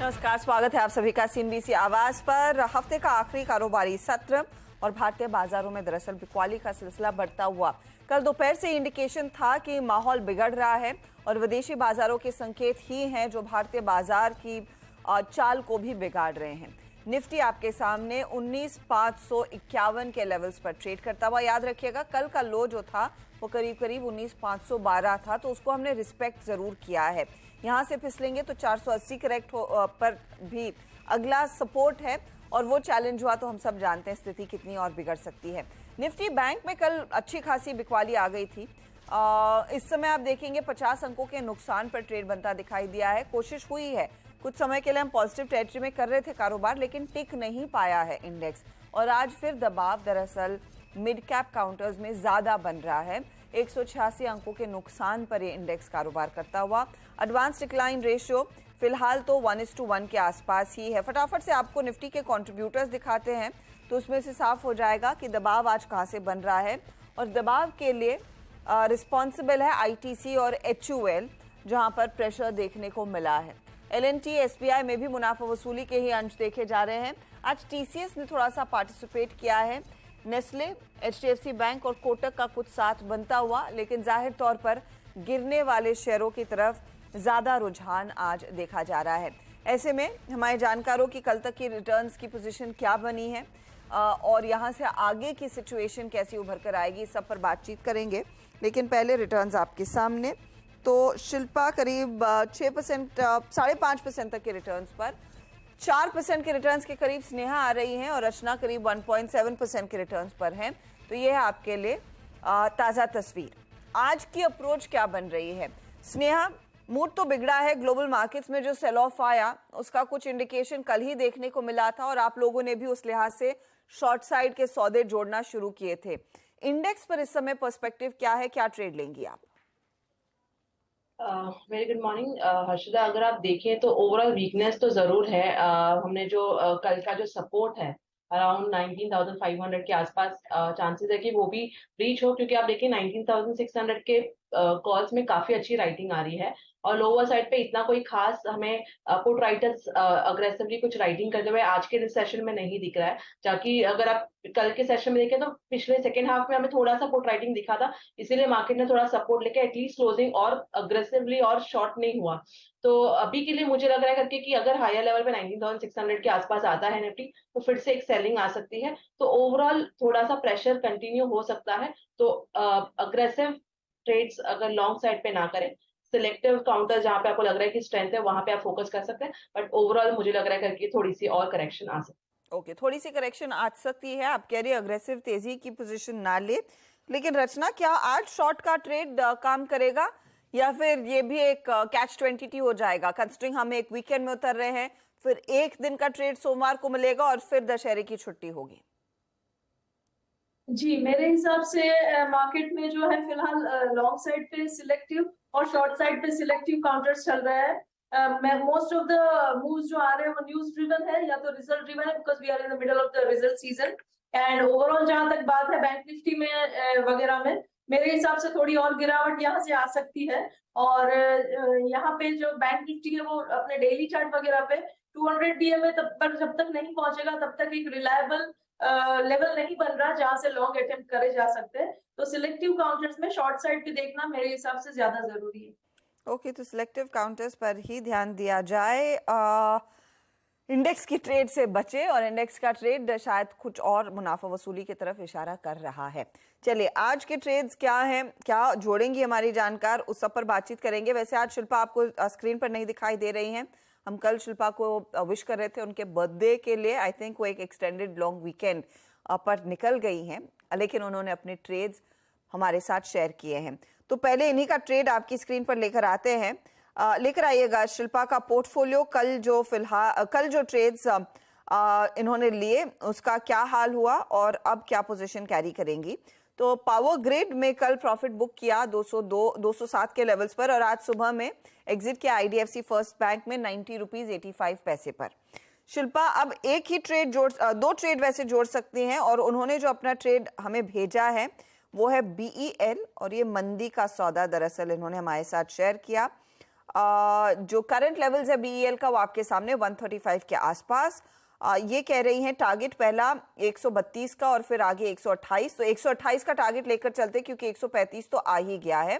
नमस्कार, स्वागत है आप सभी का सीएनबीसी आवाज पर। हफ्ते का आखिरी कारोबारी सत्र और भारतीय बाजारों में दरअसल बिकवाली का सिलसिला बढ़ता हुआ। कल दोपहर से इंडिकेशन था कि माहौल बिगड़ रहा है और विदेशी बाजारों के संकेत ही हैं जो भारतीय बाजार की चाल को भी बिगाड़ रहे हैं। निफ्टी आपके सामने 19,551 के लेवल्स पर ट्रेड करता हुआ। याद रखिएगा कल का लो जो था वो करीब 19,512 था, तो उसको हमने रिस्पेक्ट जरूर किया है। यहाँ से फिसलेंगे तो 480 करेक्ट पर भी अगला सपोर्ट है और वो चैलेंज हुआ तो हम सब जानते हैं स्थिति कितनी और बिगड़ सकती है। निफ्टी बैंक में कल अच्छी खासी बिकवाली आ गई थी। इस समय आप देखेंगे 50 अंकों के नुकसान पर ट्रेड बनता दिखाई दिया है। कोशिश हुई है, कुछ समय के लिए हम पॉजिटिव टेरिटरी में कर रहे थे कारोबार, लेकिन टिक नहीं पाया है इंडेक्स और आज फिर दबाव दरअसल मिड कैप काउंटर्स में ज्यादा बन रहा है। 186 अंकों के नुकसान पर ये इंडेक्स कारोबार करता हुआ। एडवांस डिक्लाइन रेशियो फिलहाल तो 1:1 के आसपास ही है। फटाफट से आपको निफ्टी के कंट्रीब्यूटर्स दिखाते हैं तो उसमें से साफ हो जाएगा कि दबाव आज कहां से बन रहा है और दबाव के लिए रिस्पॉन्सिबल है आईटीसी और HUL, जहां पर प्रेशर देखने को मिला है। LNT SBI में भी मुनाफा वसूली के ही अंश देखे जा रहे हैं। आज TCS ने थोड़ा सा पार्टिसिपेट किया है। नेस्ले, HDFC बैंक और कोटक का कुछ साथ बनता हुआ, लेकिन जाहिर तौर पर गिरने वाले शेयरों की तरफ ज्यादा रुझान आज देखा जा रहा है। ऐसे में हमारे जानकारों की कल तक की रिटर्न्स की पोजीशन क्या बनी है और यहां से आगे की सिचुएशन कैसी उभर कर आएगी, सब पर बातचीत करेंगे। लेकिन पहले रिटर्न्स आपके सामने। तो शिल्पा करीब 6%, 5.5% तक के रिटर्न्स पर, 4% के रिटर्न्स के करीब स्नेहा आ रही हैं और रचना करीब 1.7% के रिटर्न्स पर हैं। तो ये है आपके लिए ताज़ा तस्वीर। आज की अप्रोच क्या बन रही है? स्नेहा, मूड तो बिगड़ा है। ग्लोबल मार्केट्स में जो सेल ऑफ आया उसका कुछ इंडिकेशन कल ही देखने को मिला था और आप लोगों ने भी उस लिहाज से शॉर्ट साइड के सौदे जोड़ना शुरू किए थे। इंडेक्स पर इस समय पर्सपेक्टिव क्या है, क्या ट्रेड लेंगी आप? Very good morning Harshita. अगर आप देखें तो ओवरऑल वीकनेस तो जरूर है। हमने जो कल का जो सपोर्ट है अराउंड 19,500 के आसपास चांसेस है कि वो भी रीच हो, क्योंकि आप देखिए 19,600 के कॉल्स में काफी अच्छी राइटिंग आ रही है और लोअर साइड पे इतना कोई खास हमें पुट राइटर्स अग्रेसिवली कुछ राइटिंग करते हुए आज के सेशन में नहीं दिख रहा है। जबकि अगर आप कल के सेशन में देखें तो पिछले सेकेंड हाफ में हमें थोड़ा सा पुट राइटिंग दिखा था, इसीलिए मार्केट ने थोड़ा सपोर्ट लेके एटलीस्ट क्लोजिंग और अग्रेसिवली और शॉर्ट नहीं हुआ। तो अभी के लिए मुझे लग रहा है करके कि अगर हायर लेवल पे 19,600 के आसपास आता है निफ्टी तो फिर से एक सेलिंग आ सकती है। तो ओवरऑल थोड़ा सा प्रेशर कंटिन्यू हो सकता है। तो अग्रेसिव ट्रेड्स अगर लॉन्ग साइड पे ना करें, सिलेक्टिव काउंटर जहां पे आपको लग रहा है कि स्ट्रेंथ है वहां पे आप फोकस कर सकते हैं। बट ओवरऑल मुझे लग रहा है करके थोड़ी सी और करेक्शन आ सकती है। ओके, थोड़ी सी करेक्शन आ सकती है। आप कह रहे अग्रेसिव तेजी की पोजीशन ना ले, लेकिन रचना क्या आज शॉर्ट का ट्रेड काम करेगा या फिर ये भी एक कैच 22 हो जाएगा? कंसिडरिंग हम एक वीकेंड में उतर रहे हैं, फिर एक दिन का ट्रेड सोमवार को मिलेगा और फिर दशहरे की छुट्टी होगी। जी, मेरे हिसाब से मार्केट में जो है फिलहाल लॉन्ग साइड पे सिलेक्टिव और शॉर्ट साइड पे सिलेक्टिव काउंटर्स चल रहा है। मोस्ट ऑफ द मूव्स जो आ रहे हैं वो न्यूज ड्रिवन है या तो रिजल्ट ड्रिवन है, because we are in the middle of the result season. And overall जहां तक बात है बैंक निफ्टी में वगैरह में, मेरे हिसाब से थोड़ी और गिरावट यहाँ से आ सकती है। और यहाँ पे जो बैंक निफ्टी है वो अपने डेली चार्ट वगैरह पे 200 DMA तब पर जब तक नहीं पहुंचेगा तब तक एक रिलायबल लेवल नहीं बन रहा जहां से लॉन्ग अटेम्प्ट करे जा सकते हैं। तो सिलेक्टिव काउंटर्स में शॉर्ट साइड पे देखना मेरे हिसाब से ज्यादा जरूरी है। ओके, तो सिलेक्टिव काउंटर्स पर ही ध्यान दिया जाए। इंडेक्स की ट्रेड से बचे और इंडेक्स का ट्रेड शायद कुछ और मुनाफा वसूली की तरफ इशारा कर रहा है। चलिए, आज के ट्रेड्स क्या हैं, क्या जोड़ेंगी हमारी जानकार, उस सब पर बातचीत करेंगे। वैसे आज शिल्पा आपको स्क्रीन पर नहीं दिखाई दे रही हैं। हम कल शिल्पा को विश कर रहे थे उनके बर्थडे के लिए। आई थिंक वो एक एक्सटेंडेड लॉन्ग वीकेंड पर निकल गई हैं, लेकिन उन्होंने अपने ट्रेड्स हमारे साथ शेयर किए हैं। तो पहले इन्हीं का ट्रेड आपकी स्क्रीन पर लेकर आते हैं। लेकर आइएगा शिल्पा का पोर्टफोलियो। कल जो ट्रेड्स इन्होंने लिए उसका क्या हाल हुआ और अब क्या पोजीशन कैरी करेंगी। तो पावर ग्रिड में कल प्रॉफिट बुक किया 207 के लेवल्स पर और आज सुबह में एग्जिट किया IDFC फर्स्ट बैंक में 90 रुपीज 85 पैसे पर। शिल्पा, अब एक ही ट्रेड दो ट्रेड वैसे जोड़ सकती हैं और उन्होंने जो अपना ट्रेड हमें भेजा है वो है BEL और ये मंदी का सौदा दरअसल इन्होंने हमारे साथ शेयर किया। जो करंट लेवल्स है बीईएल का वो आपके सामने 135 के आसपास। ये कह रही हैं टारगेट पहला 132 का और फिर आगे 128, तो 128 का टारगेट लेकर चलते क्योंकि 135 तो आ ही गया है।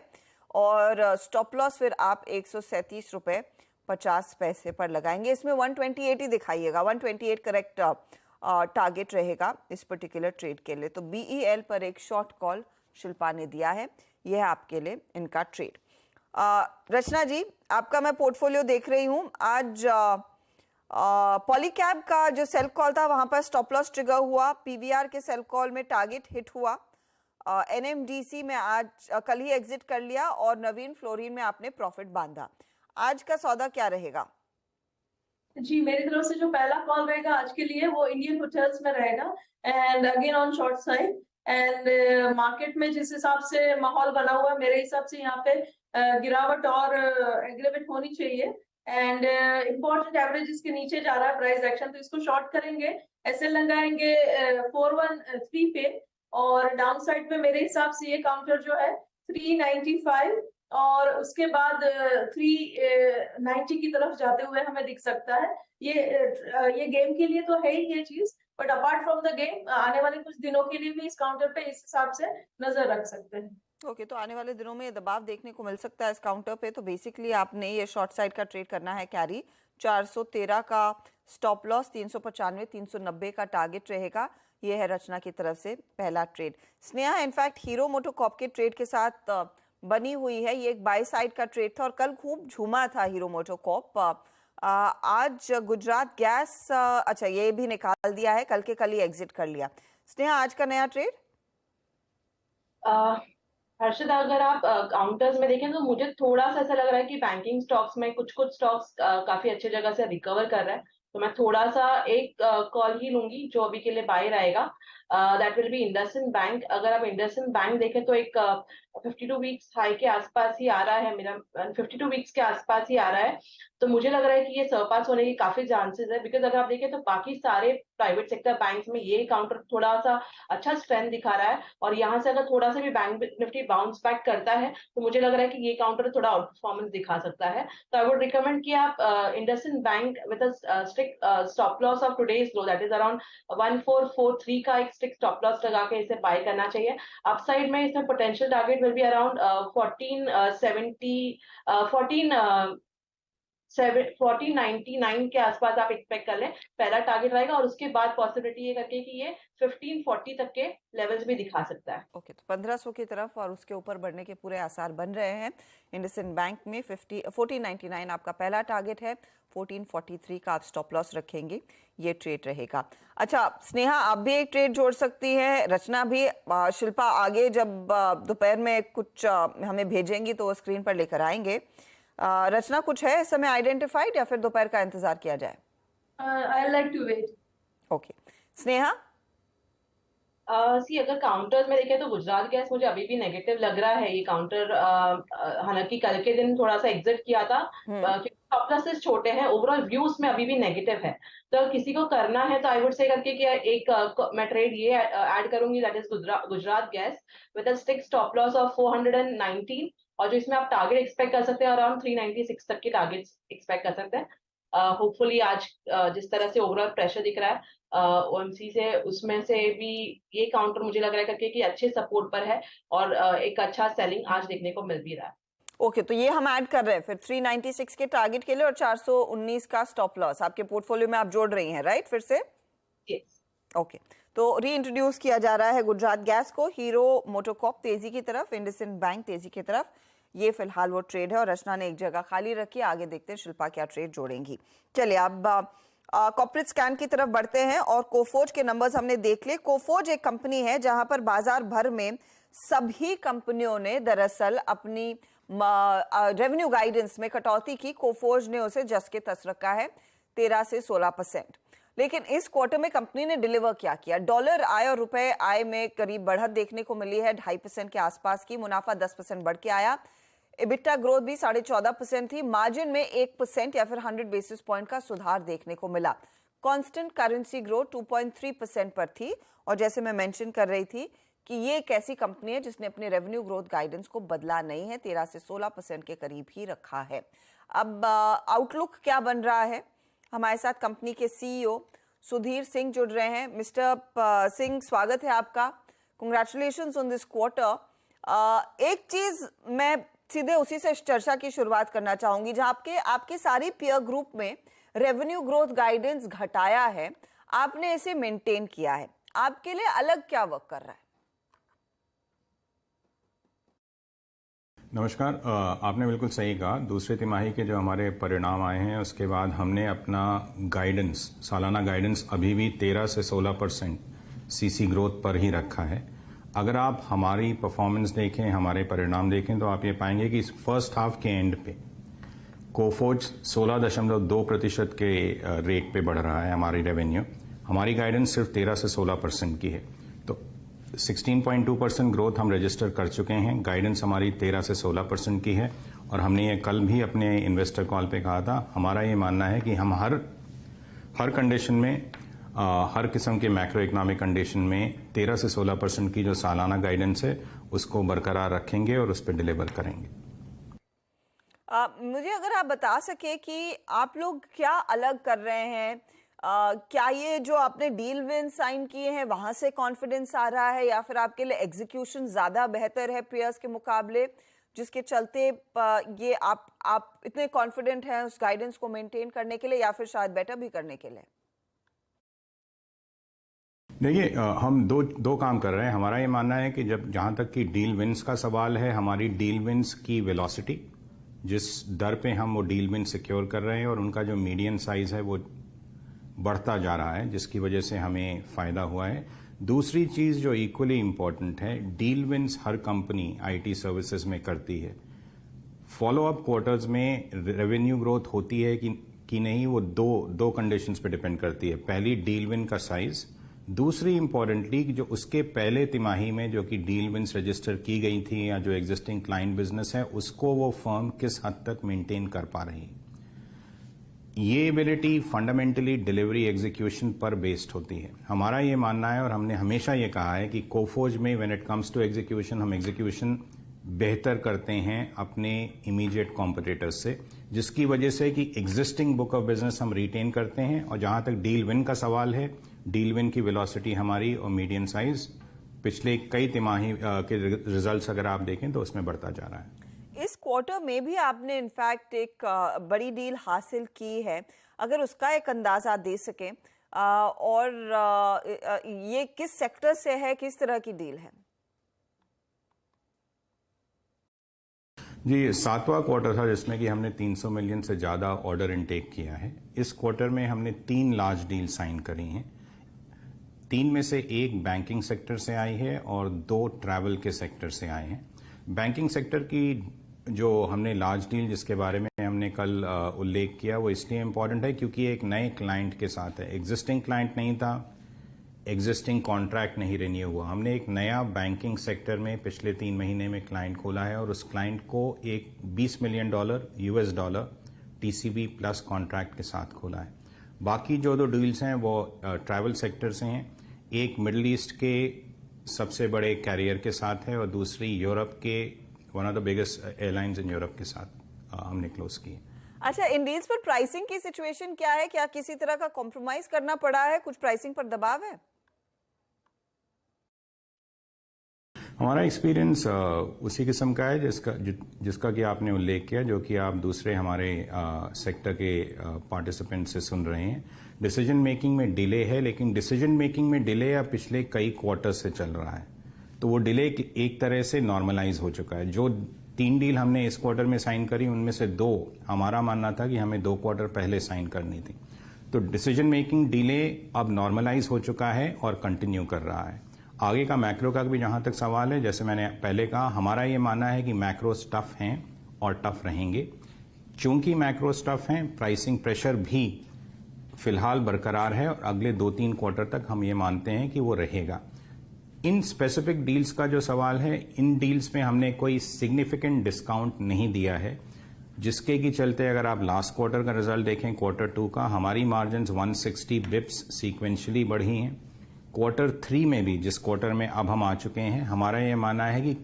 और स्टॉप लॉस फिर आप 137 रुपए 50 पैसे पर लगाएंगे। इसमें 128 ही दिखाइएगा, 128 करेक्ट टारगेट रहेगा इस पर्टिकुलर ट्रेड के लिए। तो बीईएल पर एक शॉर्ट कॉल शिल्पा ने दिया है, यह है आपके लिए इनका ट्रेड। रचना जी, आपका मैं पोर्टफोलियो देख रही हूं। आज पॉलीकैब का जो सेल कॉल था वहां पर स्टॉप लॉस ट्रिगर हुआ, पीवीआर के सेल कॉल में टारगेट हिट हुआ, एनएमडीसी में आज कल ही एग्जिट कर लिया और नवीन फ्लोरिन में आपने प्रॉफिट बांधा। आज का सौदा क्या रहेगा? जी, मेरी तरफ से जो पहला कॉल रहेगा आज के लिए वो इंडियन होटल्स में रहेगा and again on short side. And market में जिस हिसाब से माहौल बना हुआ है मेरे हिसाब से यहाँ पे गिरावट और एग्रीवेट होनी चाहिए एंड इम्पोर्टेंट एवरेजेस के नीचे जा रहा है प्राइस एक्शन, तो इसको शॉर्ट करेंगे, एसएल लगाएंगे 413 पे और डाउन साइड पे मेरे हिसाब से ये काउंटर जो है 395 और उसके बाद 390 की तरफ जाते हुए हमें दिख सकता है। ये गेम के लिए तो है ही ये चीज, but apart from the game आने वाले कुछ दिनों के लिए भी इस काउंटर पे इस हिसाब से नजर रख सकते हैं। ओके, तो आने वाले दिनों में दबाव देखने को मिल सकता है इस काउंटर पे। तो बेसिकली आपने ये शॉर्ट साइड का ट्रेड करना है कैरी। 413 का स्टॉप लॉस, 395 390 का टारगेट रहेगा। ये है रचना की तरफ से पहला trade. Sneha in fact hero MotoCorp के ट्रेड के साथ बनी हुई है। ये एक बाय साइड का ट्रेड था और कल खूब झूमा था हीरो मोटोकॉर्प। आज गुजरात गैस, अच्छा ये भी निकाल दिया है, कल के कल ही एग्जिट कर लिया। स्नेहा आज का नया ट्रेड? हर्षिता, अगर आप काउंटर्स में देखें तो मुझे थोड़ा सा ऐसा लग रहा है कि बैंकिंग स्टॉक्स में कुछ स्टॉक्स काफी अच्छी जगह से रिकवर कर रहा है, तो मैं थोड़ा सा एक कॉल ही लूंगी जो अभी के लिए बाय रहेगा। That will be IndusInd bank. अगर आप इंडसइंड बैंक देखें तो एक 52 वीक्स हाई के आसपास ही आ रहा है, मेरा 52 वीक्स के आसपास ही आ रहा है, तो मुझे लग रहा है कि ये सरपास होने की काफी चांसेस है। बिकॉज अगर आप देखें तो बाकी सारे प्राइवेट सेक्टर बैंक्स में ये काउंटर थोड़ा सा अच्छा स्ट्रेंथ दिखा रहा है और यहाँ से अगर थोड़ा सा भी बैंक निफ्टी बाउंस बैक करता है तो मुझे लग रहा है कि ये काउंटर थोड़ा आउट परफॉर्मेंस दिखा सकता है। तो आई वुड रिकमेंड कि आप IndusInd bank with a strict stop loss of today's low, that is around 1443 का एक स्ट्रिक्ट स्टॉप लॉस लगा के इसे बाय करना चाहिए। अपसाइड में इसमें potential target will be around 1499 के आसपास आप एक्सपेक्ट कर लें, पहला टारगेट रहेगा और उसके बाद पॉसिबिलिटी ये करके कि ये 1540 तक के लेवल्स भी दिखा सकता है। ओके, तो 1500 की तरफ और उसके ऊपर बढ़ने के पूरे आसार बन रहे हैं। इंडसइंड बैंक में 1499 आपका पहला टारगेट है, 1443 का आप स्टॉप लॉस रखेंगे, ये ट्रेड रहेगा। अच्छा स्नेहा, आप भी एक ट्रेड जोड़ सकती है, रचना भी। शिल्पा आगे जब दोपहर में कुछ हमें भेजेंगी तो वो स्क्रीन पर लेकर आएंगे। रचना कुछ है इस समय आइडेंटिफाइड या फिर दोपहर का इंतजार किया जाए? I like to wait. Okay, Sneha? अगर काउंटर्स में देखें तो गुजरात गैस मुझे अभी भी नेगेटिव लग रहा है। ये काउंटर हालांकि कल के दिन थोड़ा सा एग्जिट किया था क्योंकि स्टॉप लॉसेस छोटे हैं, ओवरऑल व्यूज में अभी भी नेगेटिव है। तो अगर किसी को करना है तो आई वुड से करके कि एक मैं ट्रेड ये ऐड करूंगी, that is Gujarat gas with a strict stop loss of 419 और जो इसमें आप टारगेट एक्सपेक्ट कर सकते हैं अराउंड 396 तक के टारगेट एक्सपेक्ट कर सकते हैं। होपफुली आज जिस तरह से ओवरऑल प्रेशर दिख रहा है ओएमसी से, उसमें से भी ये काउंटर मुझे लग रहा है करके कि अच्छे सपोर्ट पर है और एक अच्छा सेलिंग आज देखने को मिल भी रहा है। ओके, तो ये हम ऐड कर रहे हैं फिर 396 के टारगेट के लिए और 419 का स्टॉप लॉस आपके पोर्टफोलियो में आप जोड़ रही हैं, राइट? फिर से यस, ओके, तो रीइंट्रोड्यूस किया जा रहा है गुजरात गैस को। हीरो मोटोकॉर्प तेजी की तरफ, इंडसइंड बैंक तेजी की तरफ, ये फिलहाल वो ट्रेड है और रचना ने एक जगह खाली रखी। आगे देखते हैं शिल्पा क्या ट्रेड जोड़ेंगी। चलिए अब कॉर्पोरेट स्कैन की तरफ बढ़ते हैं और कोफोज के नंबर्स हमने देख लिए। कोफोज एक कंपनी है जहां पर बाजार भर में सभी कंपनियों ने दरअसल अपनी रेवेन्यू गाइडेंस में कटौती की। कोफोज ने उसे जस के तस रखा है 13 से 16%। लेकिन इस क्वार्टर में कंपनी ने डिलीवर क्या किया? डॉलर आय और रुपए आय में करीब बढ़त देखने को मिली है, 2.5% के आसपास की। मुनाफा 10% बढ़ के आया। इबिटा ग्रोथ भी 14.5% थी। मार्जिन में 1% या फिर 100 बेसिस पॉइंट का सुधार देखने को मिला। कांस्टेंट करेंसी ग्रोथ 2.3% पर थी और जैसे मैं मेंशन कर रही थी कि ये एक ऐसी कंपनी है जिसने अपने रेवेन्यू ग्रोथ गाइडेंस को बदला नहीं है, 13 से 16% के करीब ही रखा है। अब आउटलुक क्या बन रहा है, हमारे साथ कंपनी के सीईओ सुधीर सिंह जुड़ रहे हैं। मिस्टर सिंह, स्वागत है आपका। Congratulations on this quarter. एक चीज मैं सीधे उसी से चर्चा की शुरुआत करना चाहूंगी, जहां आपके सारी पीयर ग्रुप में रेवेन्यू ग्रोथ गाइडेंस घटाया है, आपने इसे मेंटेन किया है, आपके लिए अलग क्या वर्क कर रहा है? नमस्कार। आपने बिल्कुल सही कहा। दूसरे तिमाही के जो हमारे परिणाम आए हैं उसके बाद हमने अपना गाइडेंस, सालाना गाइडेंस अभी भी 13 से 16% सीसी ग्रोथ पर ही रखा है। अगर आप हमारी परफॉर्मेंस देखें, हमारे परिणाम देखें, तो आप ये पाएंगे कि फर्स्ट हाफ के एंड पे कोफोर्ज 16.2% के रेट पे बढ़ रहा है हमारी रेवेन्यू। हमारी गाइडेंस सिर्फ 13 से 16% की है, तो 16.2% ग्रोथ हम रजिस्टर कर चुके हैं। गाइडेंस हमारी 13 से 16% की है और हमने ये कल भी अपने इन्वेस्टर कॉल पे कहा था। हमारा ये मानना है कि हम हर कंडीशन में, हर किस्म के मैक्रो इकोनॉमिक कंडीशन में 13 से 16% की जो सालाना गाइडेंस है उसको बरकरार रखेंगे और उस पर डिलीवर करेंगे। मुझे अगर आप बता सके कि आप लोग क्या अलग कर रहे हैं, क्या ये जो आपने डील विन साइन किए हैं वहां से कॉन्फिडेंस आ रहा है, या फिर आपके लिए एग्जीक्यूशन ज्यादा बेहतर है पीयर्स के मुकाबले, जिसके चलते ये आप इतने कॉन्फिडेंट हैं उस गाइडेंस को मेंटेन करने के लिए, या फिर शायद बेटर भी करने के लिए? देखिए, हम दो काम कर रहे हैं। हमारा ये मानना है कि जहां तक कि डील विन्स का सवाल है, हमारी डील विन्स की वेलोसिटी, जिस दर पे हम वो डील विन सिक्योर कर रहे हैं, और उनका जो मीडियन साइज है वो बढ़ता जा रहा है, जिसकी वजह से हमें फायदा हुआ है। दूसरी चीज जो इक्वली इंपॉर्टेंट है, deal wins her company IT services में करती है। फॉलो अप क्वार्टर्स में रेवेन्यू ग्रोथ होती है कि नहीं, वो दो कंडीशंस पे डिपेंड करती है। पहली, डील विन का साइज। दूसरी इंपॉर्टेंटली, जो उसके पहले तिमाही में जो कि डील विन्स रजिस्टर की गई थी या जो एग्जिस्टिंग क्लाइंट बिजनेस है, उसको वो फर्म किस हद तक मेंटेन कर पा रही है। ये एबिलिटी फंडामेंटली डिलीवरी एग्जीक्यूशन पर बेस्ड होती है। हमारा ये मानना है और हमने हमेशा ये कहा है कि कोफोर्ज में when it comes to execution, हम एग्जीक्यूशन बेहतर करते हैं अपने इमीडिएट कॉम्पिटिटर्स से, जिसकी वजह से कि एग्जिस्टिंग बुक ऑफ बिजनेस हम रिटेन करते हैं। और जहां तक डील विन का सवाल है, डील विन की वेलोसिटी हमारी और मीडियन साइज पिछले कई तिमाही के रिजल्ट्स अगर आप देखें तो उसमें बढ़ता जा रहा है। इस क्वार्टर में भी आपने इनफैक्ट एक बड़ी डील हासिल की है, अगर उसका एक अंदाजा दे सकें, और ये किस सेक्टर से है, किस तरह की डील है? जी, 7वां क्वार्टर था जिसमें कि हमने 300 मिलियन से ज्यादा ऑर्डर इनटेक किया है। इस क्वार्टर में हमने 3 लार्ज डील साइन करी हैं। 3 में से एक बैंकिंग सेक्टर से आई है और 2 ट्रैवल के सेक्टर से आए हैं। बैंकिंग सेक्टर की जो हमने लार्ज डील जिसके बारे में हमने कल उल्लेख किया, वो इसलिए इम्पोर्टेंट है क्योंकि एक नए क्लाइंट के साथ है। एग्जिस्टिंग क्लाइंट नहीं था, एग्जिस्टिंग कॉन्ट्रैक्ट नहीं रिन्यू हुआ। हमने एक नया बैंकिंग सेक्टर में पिछले 3 महीने में क्लाइंट खोला है और उस क्लाइंट को एक $20 million US TCV plus contract के साथ खोला है। बाकी जो 2 डील्स हैं वो ट्रैवल सेक्टर से हैं। एक मिडल ईस्ट के सबसे बड़े कैरियर के साथ है और दूसरी यूरोप के one of the biggest airlines in Europe के साथ हमने क्लोज की। अच्छा, इन डील्स पर प्राइसिंग की सिचुएशन क्या है? क्या किसी तरह का कॉम्प्रोमाइज करना पड़ा है? कुछ प्राइसिंग पर दबाव है? हमारा एक्सपीरियंस उसी किस्म का है जिसका कि आपने उल्लेख किया, जो कि आप दूसरे हमारे सेक्टर के पार्टिसिपेंट से सुन रहे हैं। डिसीजन मेकिंग में डिले है, लेकिन डिसीजन मेकिंग में डिले अब पिछले कई क्वार्टर से चल रहा है, तो वो डिले एक तरह से नॉर्मलाइज हो चुका है। जो 3 डील हमने इस क्वार्टर में साइन करी, उनमें से 2 हमारा मानना था कि हमें 2 क्वार्टर पहले साइन करनी थी। तो डिसीजन मेकिंग डिले अब नॉर्मलाइज हो चुका है और कंटिन्यू कर रहा है। आगे का मैक्रो का भी जहां तक सवाल है, जैसे मैंने पहले कहा, हमारा ये मानना है कि मैक्रोस टफ हैं और टफ रहेंगे। चूंकि मैक्रोस टफ हैं, प्राइसिंग प्रेशर भी फिलहाल बरकरार है और अगले 2-3 क्वार्टर तक हम ये मानते हैं कि वो रहेगा। इन स्पेसिफिक डील्स का जो सवाल है, इन डील्स में हमने कोई सिग्निफिकेंट डिस्काउंट नहीं दिया है, जिसके की चलते अगर आप लास्ट क्वार्टर का रिजल्ट देखें, Q2 का, हमारी मार्जिन 160 बिप्स सीक्वेंशियली बढ़ी हैं। Q3 में भी, जिस क्वार्टर में अब हम आ चुके हैं, हमारा ये मानना है कि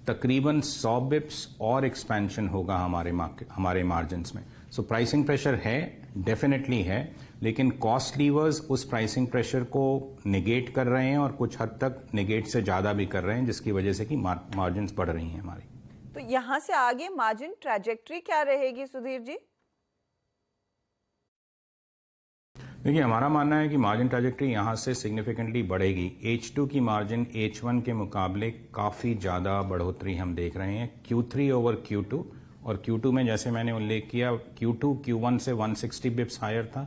तकरीबन 100 बिप्स और एक्सपेंशन होगा हमारे मार्जिन्स में। सो प्राइसिंग प्रेशर है, डेफिनेटली है, लेकिन कॉस्ट लीवर्स उस प्राइसिंग प्रेशर को निगेट कर रहे हैं और कुछ हद तक निगेट से ज्यादा भी कर रहे हैं, जिसकी वजह से कि मार्जिन्स बढ़ रही हैं हमारी। तो यहां से आगे मार्जिन ट्रैजेक्टरी क्या रहेगी सुधीर जी? देखिए, हमारा मानना है कि मार्जिन ट्रैजेक्टरी यहां से सिग्निफिकेंटली बढ़ेगी। H2 की मार्जिन H1 के मुकाबले काफी ज्यादा बढ़ोतरी हम देख रहे हैं, Q3 ओवर Q2। और Q2 में जैसे मैंने उल्लेख किया, Q2 Q1 से 160 बिप्स हायर था।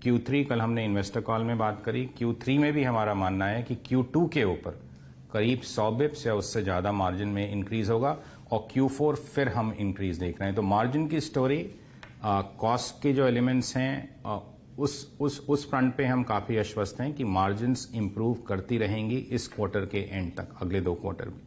Q3 कल हमने इन्वेस्टर कॉल में बात करी, Q3 में भी हमारा मानना है कि Q2 के ऊपर करीब 100 बिप्स या उससे ज्यादा मार्जिन में इंक्रीज होगा, और Q4 फिर हम इंक्रीज देख रहे हैं। तो मार्जिन की स्टोरी, कॉस्ट के जो एलिमेंट्स हैं, उस फ्रंट पे हम काफी आश्वस्त हैं कि मार्जिन्स इंप्रूव करती रहेंगी इस क्वार्टर के एंड तक, अगले 2 क्वार्टर में।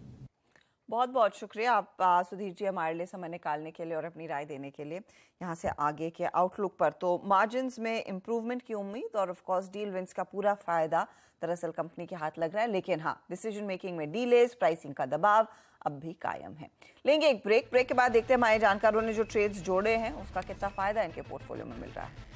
बहुत बहुत शुक्रिया आप सुधीर जी हमारे लिए समय निकालने के लिए और अपनी राय देने के लिए यहाँ से आगे के आउटलुक पर। तो मार्जिन्स में इम्प्रूवमेंट की उम्मीद और ऑफ कोर्स डील विंस का पूरा फायदा दरअसल कंपनी के हाथ लग रहा है, लेकिन हाँ, डिसीजन मेकिंग में डीलेज, प्राइसिंग का दबाव अब भी कायम है। लेंगे एक ब्रेक के बाद देखते हैं हमारे जानकारों ने जो ट्रेड्स जोड़े हैं उसका कितना फायदा इनके पोर्टफोलियो में मिल रहा है।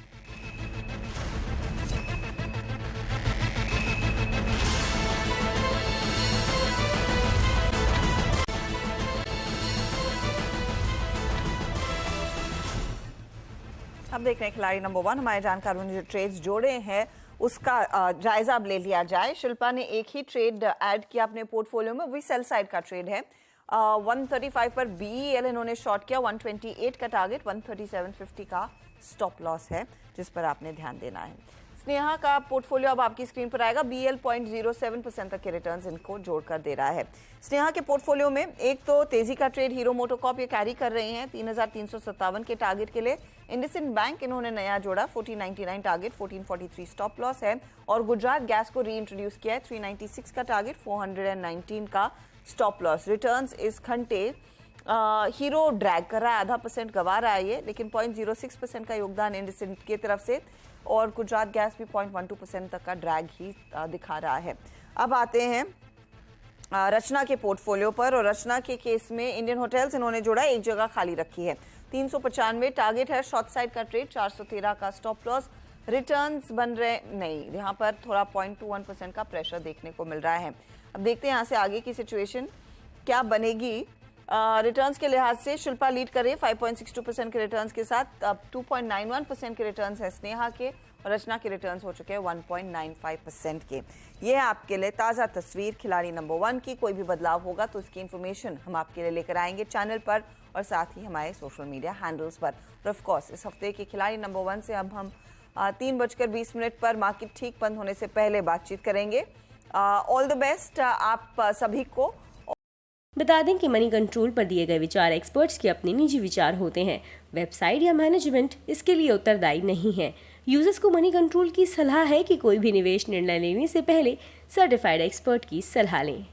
अब देख रहे हैं खिलाड़ी नंबर 1, हमारे जानकारों ने जो ट्रेड्स जोड़े हैं उसका जायजा अब ले लिया जाए। शिल्पा ने एक ही ट्रेड ऐड किया अपने पोर्टफोलियो में, वही सेल साइड का ट्रेड है। 135 पर BEL इन्होंने शॉर्ट किया, 128 का टारगेट, 137.50 का स्टॉप लॉस है जिस पर आपने ध्यान देना है। स्नेहा का पोर्टफोलियो अब आपकी स्क्रीन पर आएगा। BEL 0.07% तक के रिटर्न्स इनको जोड़कर दे रहा है। स्नेहा के पोर्टफोलियो में एक तो तेजी का ट्रेड हीरो मोटोकॉर्प ये कैरी कर रही हैं 3,357 के टारगेट के लिए। इंडसइंड बैंक इन्होंने नया जोड़ा, 1499 टारगेट, 1443 स्टॉप लॉस है। और गुजरात गैस को री इंट्रोड्यूस किया है, 396 का टारगेट, 419 का स्टॉप लॉस। रिटर्न्स इस घंटे हीरो ड्रैग कर रहा है, 0.5% गवा रहा है ये, लेकिन 0.06% का योगदान इंडसइंड की तरफ से, और गुजरात गैस भी 0.12% तक का ड्रैग ही दिखा रहा है। अब आते हैं रचना के पोर्टफोलियो पर, और रचना के केस में इंडियन होटल्स इन्होंने जोड़ा, एक जगह खाली रखी है, 395 टारगेट है, शॉर्ट साइड का ट्रेड, 413 का स्टॉप लॉस। रिटर्न्स बन रहे नहीं, यहाँ पर थोड़ा 0.21% का प्रेशर देखने को मिल रहा है। अब देखते हैं यहाँ से आगे की सिचुएशन क्या बनेगी। रिटर्न्स के लिहाज से शिल्पा लीड कर रही है 5.62% के रिटर्न्स के साथ। अब 2.91% के रिटर्न्स है स्नेहा के, और रचना के रिटर्न्स हो चुके हैं 1.95% के। ये है आपके लिए ताज़ा तस्वीर खिलाड़ी नंबर 1 की। कोई भी बदलाव होगा तो उसकी इन्फॉर्मेशन हम आपके लिए लेकर आएंगे चैनल पर और साथ ही हमारे सोशल मीडिया हैंडल्स पर। और ऑफ कोर्स इस हफ्ते के खिलाड़ी नंबर 1 से अब हम 3:20 पर मार्केट ठीक बंद होने से पहले बातचीत करेंगे। ऑल द बेस्ट आप सभी को। बता दें कि मनी कंट्रोल पर दिए गए विचार एक्सपर्ट्स के अपने निजी विचार होते हैं। वेबसाइट या मैनेजमेंट इसके लिए उत्तरदायी नहीं है। यूजर्स को मनी कंट्रोल की सलाह है कि कोई भी निवेश निर्णय लेने से पहले सर्टिफाइड एक्सपर्ट की सलाह लें।